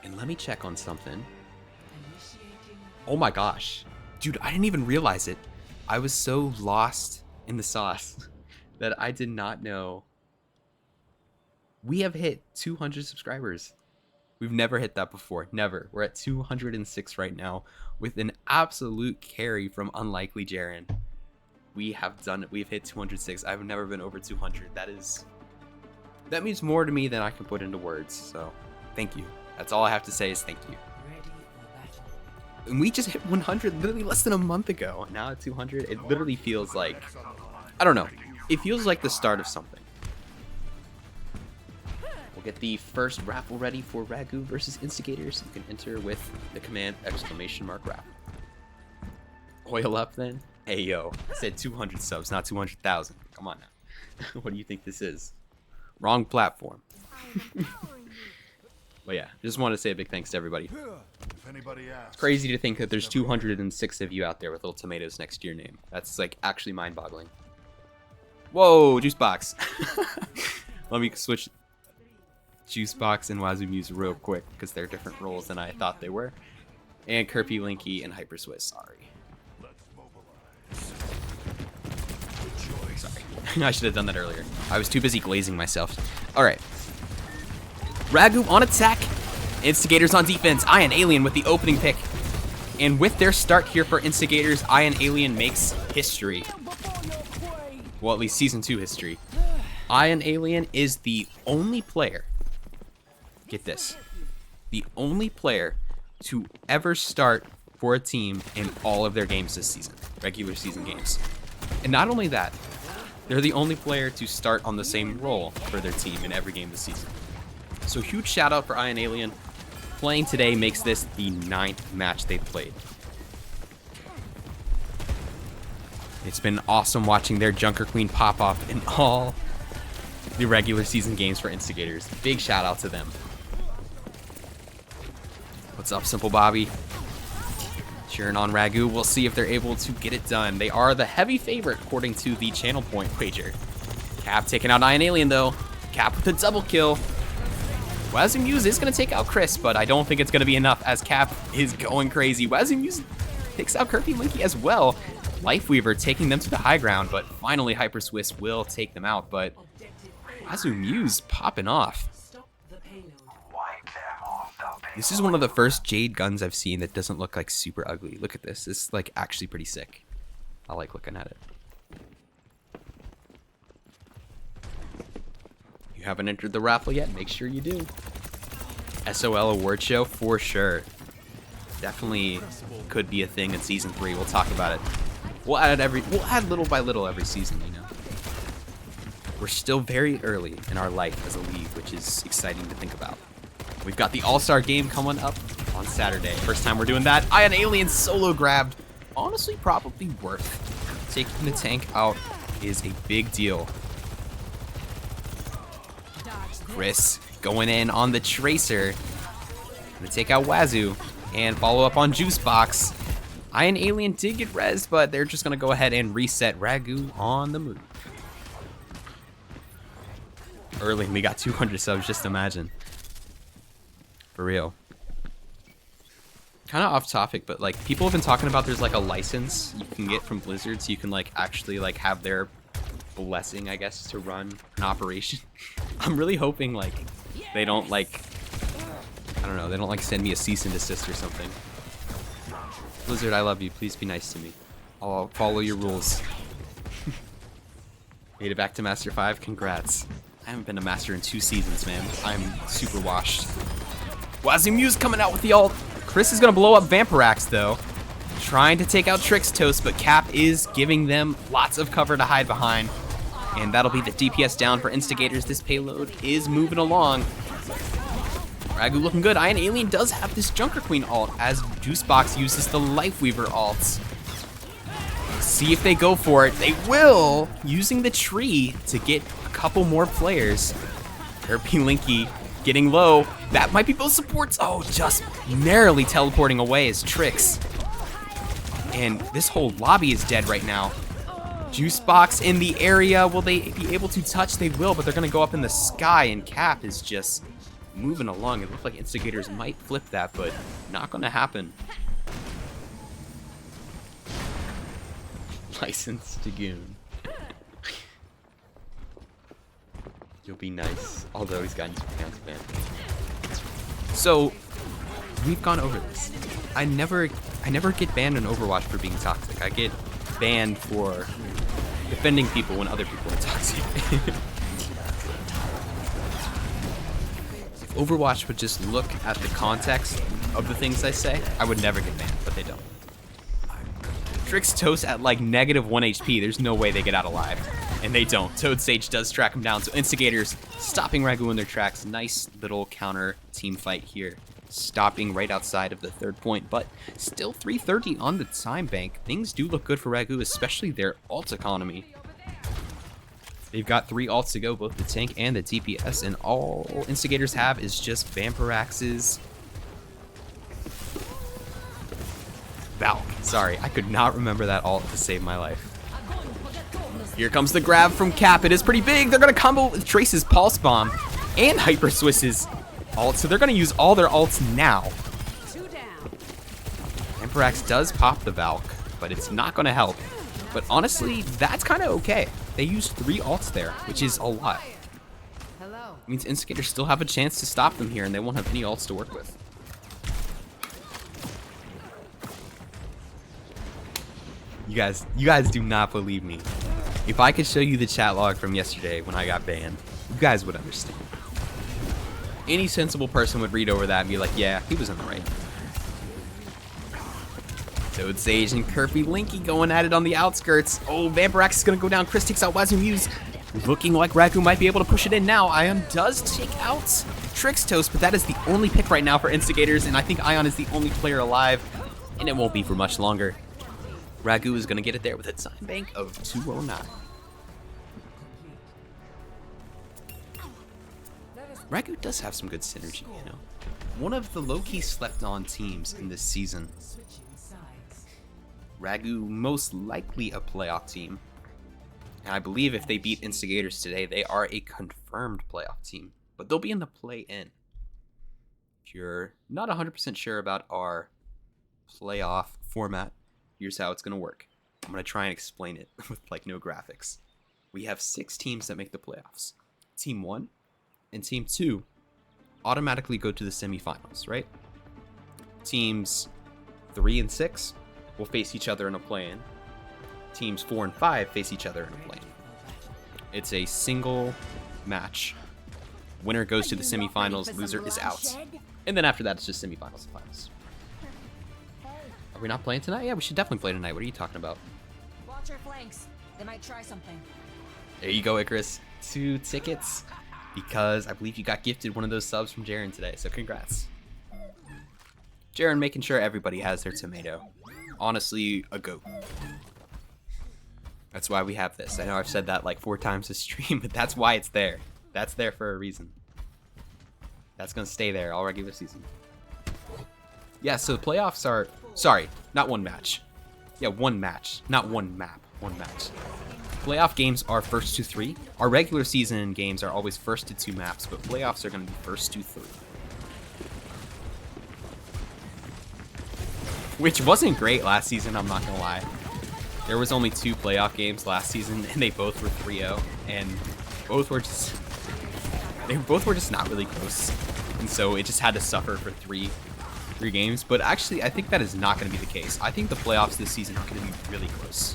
And let me check on something. Oh my gosh. Dude, I didn't even realize it. I was so lost in the sauce that I did not know. We have hit 200 subscribers. We've never hit that before. Never. We're at 206 right now with an absolute carry from Unlikely Jaren. We have done it. We've hit 206. I've never been over 200. That means more to me than I can put into words. So thank you. That's all I have to say is thank you. And we just hit 100 literally less than a month ago. Now at 200, it literally feels like, I don't know. It feels like the start of something. We'll get the first raffle ready for Ragu versus Instigators. You can enter with the command !raffle. Oil up then. Hey yo, I said 200 subs, not 200,000. Come on now. What do you think this is? Wrong platform. But yeah, just want to say a big thanks to everybody. It's crazy to think that there's 206 of you out there with little tomatoes next to your name. That's like actually mind-boggling. Whoa, juice box. Let me switch juice box and Wazoo Muse real quick because they're different roles than I thought they were. And Kirby, Linky, and Hyper Swiss. Sorry. Sorry. I should have done that earlier. I was too busy glazing myself. All right. Ragu on attack. Instigators on defense. Iron Alien with the opening pick. And with their start here for Instigators, Iron Alien makes history. Well, at least Season 2 history. Iron Alien is the only player, get this, the only player to ever start for a team in all of their games this season. Regular season games. And not only that, they're the only player to start on the same role for their team in every game this season. So huge shout out for Iron Alien. Playing today makes this the 9th match they've played. It's been awesome watching their Junker Queen pop off in all the regular season games for Instigators. Big shout out to them. What's up, Simple Bobby? Cheering on Ragu. We'll see if they're able to get it done. They are the heavy favorite according to the channel point wager. Cap taking out Iron Alien though. Cap with a double kill. Wazoo Muse is going to take out Chris, but I don't think it's going to be enough as Cap is going crazy. Wazoo Muse takes out Kirby Linky as well. Lifeweaver taking them to the high ground, but finally Hyper Swiss will take them out. But Wazoo Muse popping off. This is one of the first Jade guns I've seen that doesn't look like super ugly. Look at this. It's like actually pretty sick. I like looking at it. You haven't entered the raffle yet, make sure you do. SOL award show for sure. Definitely could be a thing in season 3. We'll talk about it. We'll add little by little every season, you know. We're still very early in our life as a league, which is exciting to think about. We've got the All-Star game coming up on Saturday. First time we're doing that. Iron Alien solo grabbed. Honestly, probably worth. Taking the tank out is a big deal. Chris going in on the Tracer. Gonna take out Wazoo and follow up on Juice Box. Iron Alien did get rezzed, but they're just gonna go ahead and reset. Ragu on the move. Early, we got 200 subs, just imagine. For real. Kind of off topic, but like people have been talking about there's like a license you can get from Blizzard so you can like actually like have their blessing, I guess, to run an operation. I'm really hoping like they don't like, I don't know, they don't like send me a cease and desist or something. Blizzard, I love you. Please be nice to me. I'll follow your rules. Made it back to Master 5. Congrats. I haven't been a Master in 2 seasons, man. I'm super washed. Wazoo Muse coming out with the ult. Chris is going to blow up Vampirax, though. Trying to take out Trix Toast, but Cap is giving them lots of cover to hide behind. And that'll be the DPS down for Instigators. This payload is moving along. Ragu looking good. Iron Alien does have this Junker Queen ult as Juicebox uses the Lifeweaver ults. See if they go for it. They will, using the tree to get a couple more players. Kirby Linky getting low. That might be both supports. Oh, just narrowly teleporting away as Trix. And this whole lobby is dead right now. Juicebox in the area. Will they be able to touch? They will, but they're going to go up in the sky, and Cap is just moving along. It looked like Instigators might flip that, but not gonna happen. License to goon. You'll be nice. Although he's gotten super counts banned. So we've gone over this. I never get banned in Overwatch for being toxic. I get banned for defending people when other people are toxic. If Overwatch would just look at the context of the things I say, I would never get banned, but they don't. Trix Toast at like -1 HP. There's no way they get out alive. And they don't. Toad Sage does track him down. So Instigators stopping Ragu in their tracks. Nice little counter team fight here. Stopping right outside of the 3rd point. But still 330 on the time bank. Things do look good for Ragu, especially their ult economy. They've got 3 ults to go, both the tank and the DPS. And all Instigators have is just Vampiraxes. Valk. Sorry, I could not remember that ult to save my life. Here comes the grab from Cap. It is pretty big. They're going to combo with Trace's Pulse Bomb and Hyper Swiss's ult. So they're going to use all their ults now. Vampirax does pop the Valk, but it's not going to help. But honestly, that's kind of okay. They used 3 ults there, which is a lot. It means Instigators still have a chance to stop them here, and they won't have any ults to work with. You guys do not believe me. If I could show you the chat log from yesterday when I got banned, you guys would understand. Any sensible person would read over that and be like, yeah, he was in the right. Toad Sage and Kirby Linky going at it on the outskirts. Oh, Vampirax is going to go down. Chris takes out Wazoo Muse. Looking like Ragu might be able to push it in now. Ion does take out Trix Toast, but that is the only pick right now for Instigators, and I think Ion is the only player alive, and it won't be for much longer. Ragu is going to get it there with a time bank of 209. Ragu does have some good synergy, you know. One of the low-key slept-on teams in this season. Ragu most likely a playoff team. And I believe if they beat Instigators today, they are a confirmed playoff team. But they'll be in the play-in. If you're not 100% sure about our playoff format, here's how it's going to work. I'm going to try and explain it with like no graphics. We have 6 teams that make the playoffs. Team 1 and Team 2 automatically go to the semifinals, right? Teams 3 and 6 will face each other in a play-in. Teams 4 and 5 face each other in a play-in. It's a single match. Winner goes to the semifinals, loser is out. And then after that, it's just semifinals and finals. Are we not playing tonight? Yeah, we should definitely play tonight. What are you talking about? Watch your flanks. They might try something. There you go, Icarus. 2 tickets because I believe you got gifted one of those subs from Jaren today, so congrats. Jaren making sure everybody has their tomato. Honestly, a goat. That's why we have this. I know I've said that like 4 times this stream, but that's why it's there. That's there for a reason. That's gonna stay there all regular season. Yeah, so the playoffs are... Sorry, not one match. Yeah, one match. Not one map. One match. Playoff games are first to 3. Our regular season games are always first to 2 maps, but playoffs are going to be first to 3. Which wasn't great last season, I'm not going to lie. There was only 2 playoff games last season, and they both were 3-0, and both were just... They both were just not really close. And so it just had to suffer for 3 games, but actually I think that is not going to be the case. I think the playoffs this season are going to be really close.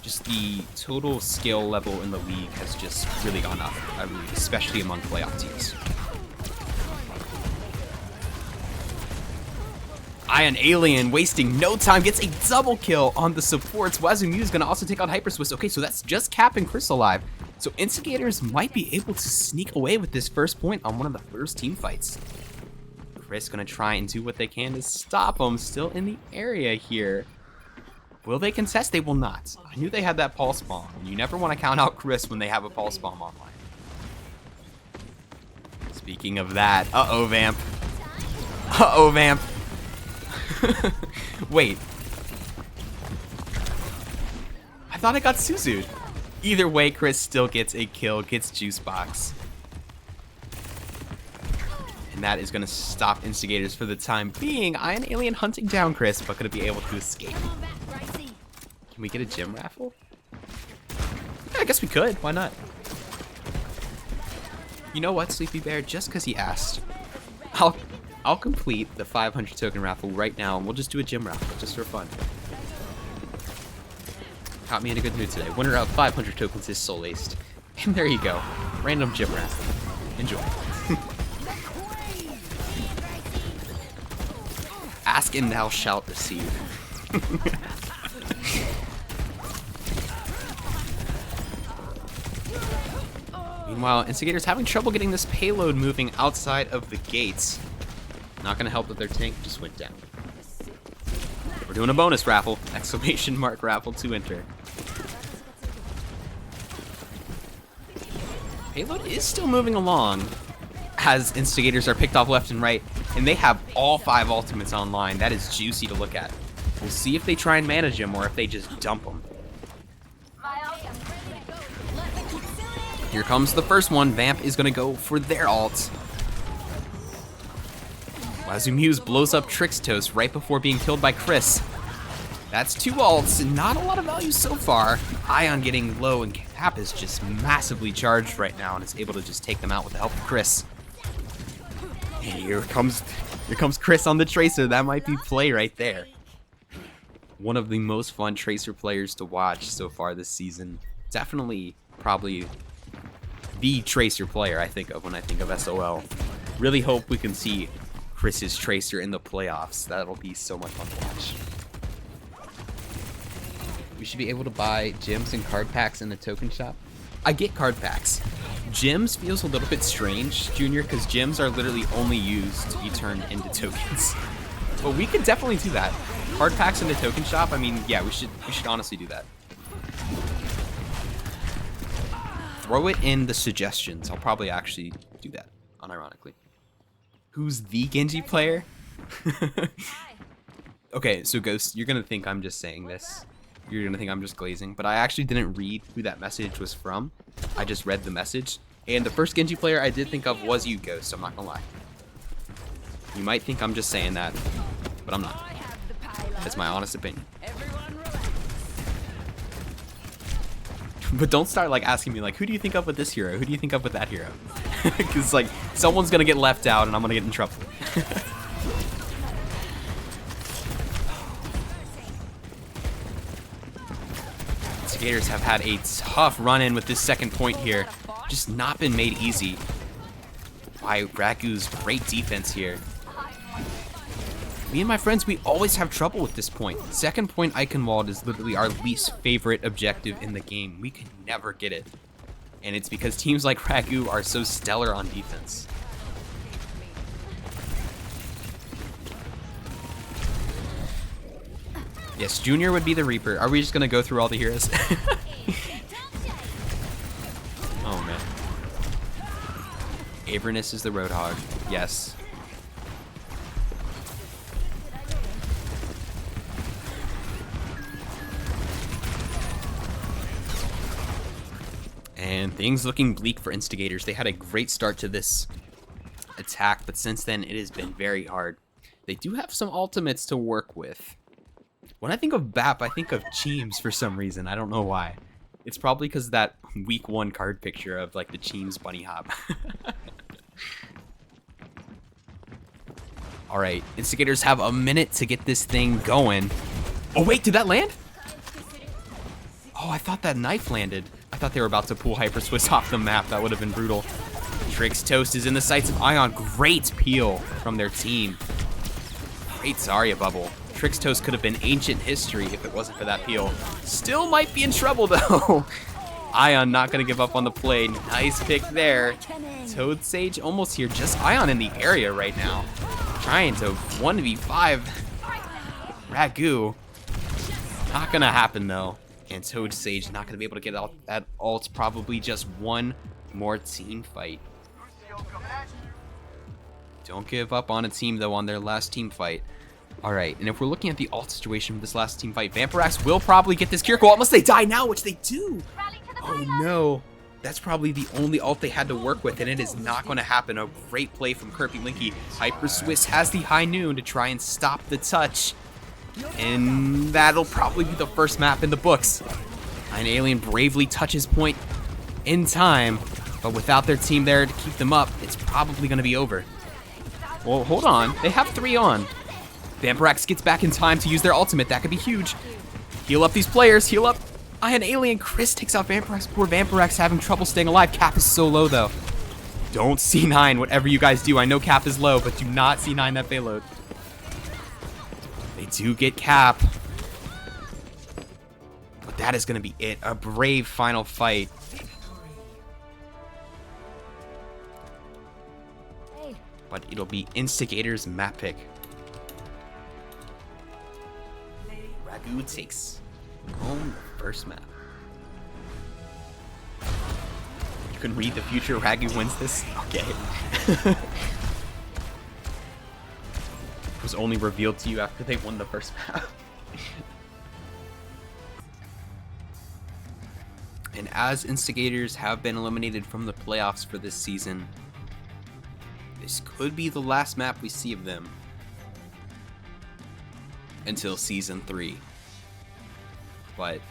Just the total skill level in the league has just really gone up, I believe, especially among playoff teams. Ion Alien wasting no time, gets a double kill on the supports. Wazoo Muse is going to also take out Hyper Swiss. Okay, so that's just Cap and Chris alive. So Instigators might be able to sneak away with this first point on one of the first team fights. Chris gonna try and do what they can to stop him. Still in the area here. Will they contest? They will not. I knew they had that pulse bomb. You never want to count out Chris when they have a pulse bomb online. Speaking of that, uh-oh, Vamp. Uh-oh, Vamp. Wait. I thought I got Suzu'd. Either way, Chris still gets a kill, gets Juice Box. And that is going to stop Instigators for the time being. Ion Alien hunting down Chris, but going to be able to escape. Can we get a gym raffle? Yeah, I guess we could. Why not? You know what, Sleepy Bear? Just because he asked, I'll complete the 500 token raffle right now, and we'll just do a gym raffle, just for fun. Caught me in a good mood today. Winner of 500 tokens is Soul Aced. And there you go. Random gym raffle. Enjoy. Ask and thou shalt receive. Meanwhile, Instigators having trouble getting this payload moving outside of the gates. Not gonna help that their tank just went down. We're doing a bonus raffle! Exclamation mark raffle to enter. Payload is still moving along as Instigators are picked off left and right, and they have all 5 ultimates online. That is juicy to look at. We'll see if they try and manage them or if they just dump them. Here comes the first one. Vamp is going to go for their ult. Ragu Muse blows up Trixtos right before being killed by Chris. That's 2 ults, and not a lot of value so far. Ion getting low, and Cap is just massively charged right now and is able to just take them out with the help of Chris. And here comes Chris on the Tracer. That might be play right there. One of the most fun Tracer players to watch so far this season. Definitely, probably the Tracer player I think of when I think of SOL. Really hope we can see Chris's Tracer in the playoffs. That'll be so much fun to watch. We should be able to buy gems and card packs in the token shop. I get card packs. Gems feels a little bit strange, Junior, because gems are literally only used to be turned into tokens. But we could definitely do that. Card packs in the token shop, I mean, yeah, we should honestly do that. Throw it in the suggestions. I'll probably actually do that, unironically. Who's the Genji player? Okay, so Ghost, you're gonna think I'm just saying this. You're gonna think I'm just glazing, but I actually didn't read who that message was from. I just read the message, and the first Genji player I did think of was you, Ghost. I'm not gonna lie. You might think I'm just saying that, but I'm not. That's my honest opinion. But don't start like asking me like, who do you think of with this hero? Who do you think of with that hero? Because like someone's gonna get left out and I'm gonna get in trouble. Instigators have had a tough run-in with this second point here. Just not been made easy by Ragu's great defense here. Me and my friends, we always have trouble with this point. Second point Eichenwald is literally our least favorite objective in the game. We can never get it. And it's because teams like Ragu are so stellar on defense. Yes, Junior would be the Reaper. Are we just gonna go through all the heroes? Oh man. Avernus is the Roadhog. Yes. And things looking bleak for Instigators. They had a great start to this attack, but since then it has been very hard. They do have some ultimates to work with. When I think of BAP, I think of Cheems for some reason. I don't know why. It's probably because that week 1 card picture of like the Cheems bunny hop. Alright, Instigators have a minute to get this thing going. Oh wait, did that land? Oh, I thought that knife landed. I thought they were about to pull Hyper Swiss off the map. That would have been brutal. Trixtos is in the sights of Ion. Great peel from their team. Great Zarya bubble. Trixtos could have been ancient history if it wasn't for that peel. Still might be in trouble though. Ion not gonna give up on the play. Nice pick there. Toad Sage almost here. Just Ion in the area right now. Trying to 1v5 Ragu. Not gonna happen though. And Toad Sage not gonna be able to get out that ult. Probably just one more team fight. Don't give up on a team though on their last team fight. Alright, and if we're looking at the ult situation for this last team fight, Vampirax will probably get this Kiriko unless they die now, which they do. Oh no. That's probably the only ult they had to work with, and it is not going to happen. A great play from Kirby Linky. Hyper Swiss has the high noon to try and stop the touch. And that'll probably be the first map in the books. An Alien bravely touches point in time, but without their team there to keep them up, it's probably going to be over. Well, hold on. They have 3 on. Vampirax gets back in time to use their ultimate. That could be huge. Heal up these players. Heal up. An Alien. Chris takes out Vampirax. Poor Vampirax having trouble staying alive. Cap is so low, though. Don't C9 whatever you guys do. I know Cap is low, but do not C9 that payload. They do get Cap. But that is going to be it. A brave final fight. But it'll be Instigators map pick. Ragu takes home the first map. You can read the future. Ragu wins this? Okay. It was only revealed to you after they won the first map. And as Instigators have been eliminated from the playoffs for this season, this could be the last map we see of them until Season 3. But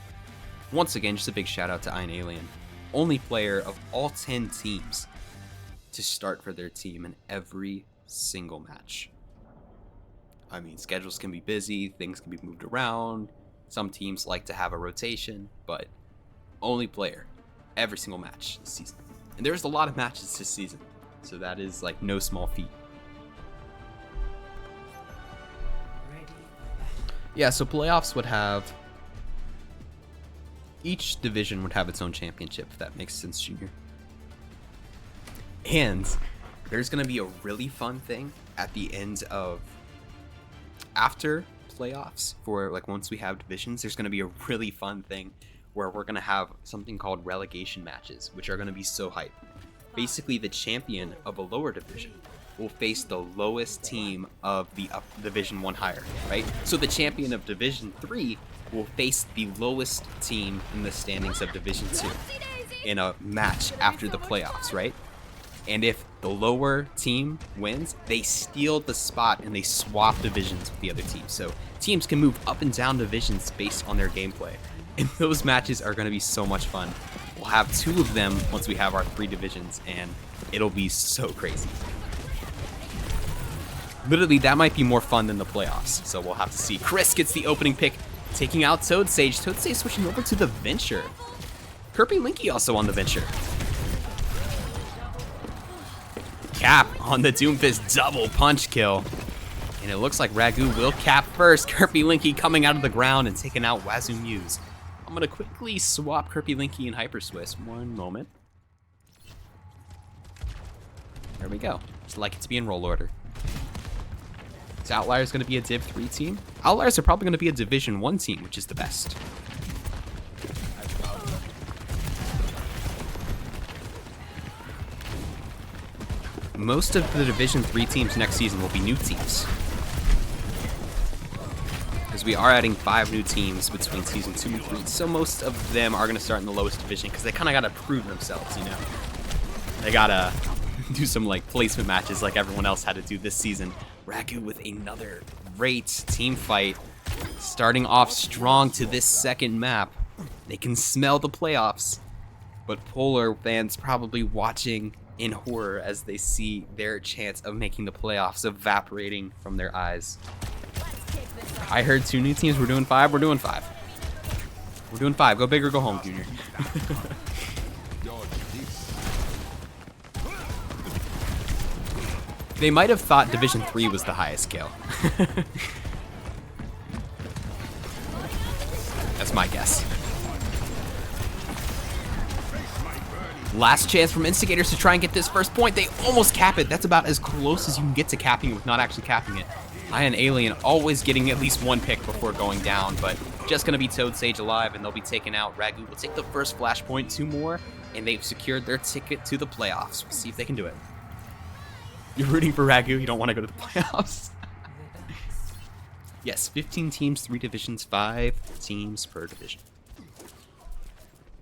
once again, just a big shout out to Iron Alien. Only player of all 10 teams to start for their team in every single match. I mean, schedules can be busy, things can be moved around. Some teams like to have a rotation, but only player every single match this season. And there's a lot of matches this season. So that is like no small feat. Yeah, so playoffs would have... Each division would have its own championship, if that makes sense, Junior. And there's going to be a really fun thing at the end of... After playoffs, for like once we have divisions, there's going to be a really fun thing where we're going to have something called relegation matches, which are going to be so hype. Basically, the champion of a lower division will face the lowest team of the Division 1 higher, right? So the champion of Division 3 will face the lowest team in the standings of Division 2 in a match after the playoffs, right? And if the lower team wins, they steal the spot and they swap divisions with the other team. So teams can move up and down divisions based on their gameplay. And those matches are going to be so much fun. We'll have 2 of them once we have our 3 divisions, and it'll be so crazy. Literally, that might be more fun than the playoffs, so we'll have to see. Chris gets the opening pick, taking out Toad Sage. Toad Sage switching over to the Venture. Kirby Linky also on the Venture. Cap on the Doomfist, double punch kill. And it looks like Ragu will cap first. Kirby Linky coming out of the ground and taking out Wazoo Muse. I'm going to quickly swap Kirby Linky and Hyper Swiss. One moment. There we go. Just like it to be in roll order. Is Outliers going to be a Div 3 team? Outliers are probably going to be a Division 1 team, which is the best. Most of the Division 3 teams next season will be new teams. Because we are adding 5 new teams between Season 2 and 3, so most of them are going to start in the lowest division, because they kind of got to prove themselves, you know? They got to do some, like, placement matches like everyone else had to do this season. Ragu with another great team fight, starting off strong to this second map. They can smell the playoffs, but Polar fans probably watching in horror as they see their chance of making the playoffs evaporating from their eyes. I heard 2 new teams. We're doing 5. We're doing 5. We're doing 5. Go big or go home, Junior. They might have thought Division 3 was the highest scale. That's my guess. Last chance from Instigators to try and get this first point. They almost cap it. That's about as close as you can get to capping it with not actually capping it. Iron Alien always getting at least 1 pick before going down, but just going to be Toad Sage alive, and they'll be taken out. Ragu will take the first flashpoint, 2 more, and they've secured their ticket to the playoffs. We'll see if they can do it. You're rooting for Ragu. You don't want to go to the playoffs. Yes, 15 teams, 3 divisions, 5 teams per division.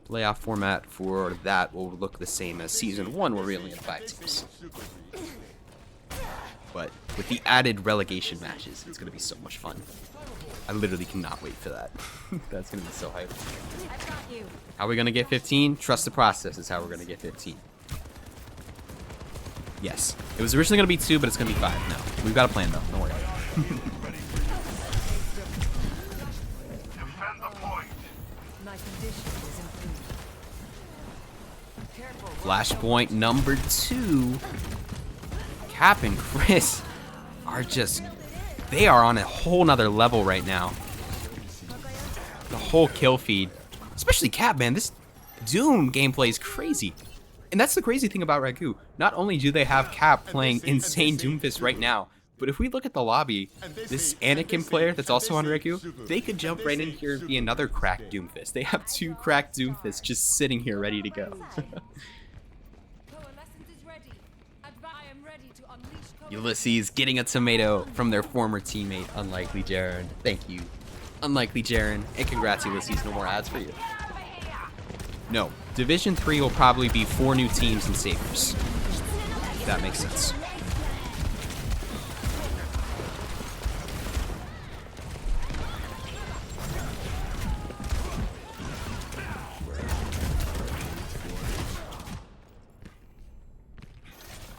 Playoff format for that will look the same as Season 1, where we only had 5 teams. But with the added relegation matches, it's going to be so much fun. I literally cannot wait for that. That's going to be so hype. I've got you. How are we going to get 15? Trust the process is how we're going to get 15. Yes. It was originally going to be 2, but it's going to be 5 now. We've got a plan, though. Don't worry. My condition is improved. Careful. Flashpoint number 2. Cap and Chris are just... They are on a whole nother level right now. The whole kill feed. Especially Cap, man. This Doom gameplay is crazy. And that's the crazy thing about Ragu. Not only do they have Cap playing insane Doomfist right now, but if we look at the lobby, this Anakin player that's also on Ragu, they could jump right in here and be another cracked Doomfist. They have 2 cracked Doomfists just sitting here ready to go. Ulysses getting a tomato from their former teammate, Unlikely Jaren. Thank you, Unlikely Jaren. And congrats, Ulysses. No more ads for you. No. Division 3 will probably be 4 new teams and Saviors. If that makes sense.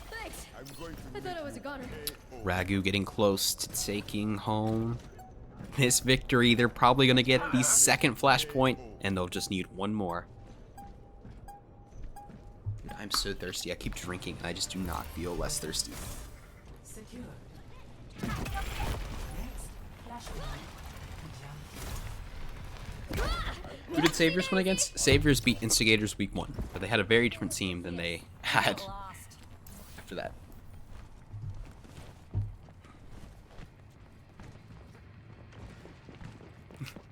Thanks. I thought I was a goner. Ragu getting close to taking home this victory. They're probably going to get the second flashpoint, and they'll just need 1 more. Dude, I'm so thirsty. I keep drinking, and I just do not feel less thirsty. Who did Saviors win against? Saviors beat Instigators week 1, but they had a very different team than they had after that.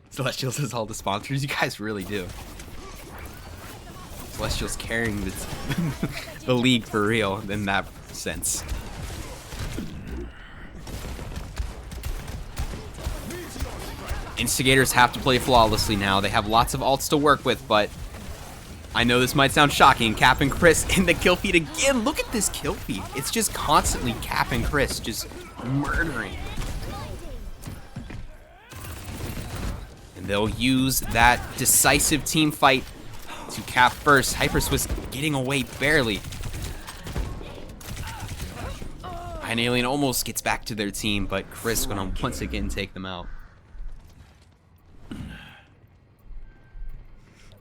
Celestials has all the sponsors. You guys really do. Celestials carrying the league for real in that sense. Instigators have to play flawlessly now. They have lots of ults to work with, but I know this might sound shocking. Cap and Chris in the kill feed again. Look at this kill feed. It's just constantly Cap and Chris just murdering. And they'll use that decisive team fight to Cap first. Hyperswiss getting away barely. An Alien almost gets back to their team, but Chris gonna once again take them out.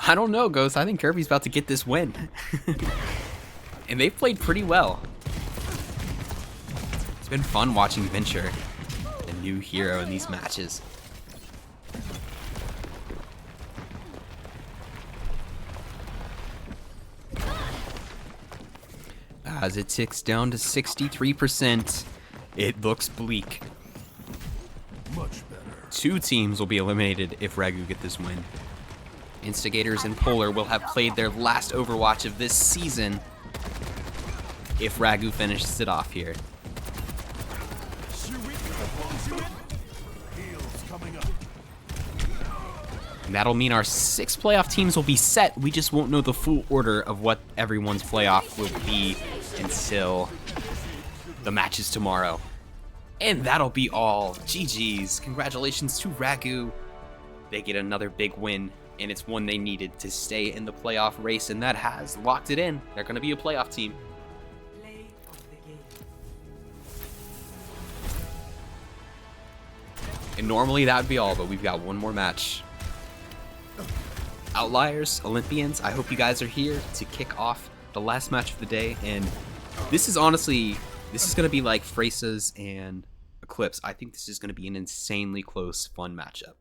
I don't know, Ghost. I think Kirby's about to get this win. And they've played pretty well. It's been fun watching Venture, a new hero in these matches. As it ticks down to 63%, it looks bleak. Much better. 2 teams will be eliminated if Ragu get this win. Instigators and Polar will have played their last Overwatch of this season if Ragu finishes it off here. And that'll mean our 6 playoff teams will be set. We just won't know the full order of what everyone's playoff will be until the matches tomorrow. And that'll be all. GG's. Congratulations to Ragu. They get another big win, and it's one they needed to stay in the playoff race, and that has locked it in. They're going to be a playoff team. And normally that would be all, but we've got one more match. Outliers, Olympians, I hope you guys are here to kick off the last match of the day, and this is honestly, this is going to be like Fresa's and Eclipse. I think this is going to be an insanely close, fun matchup.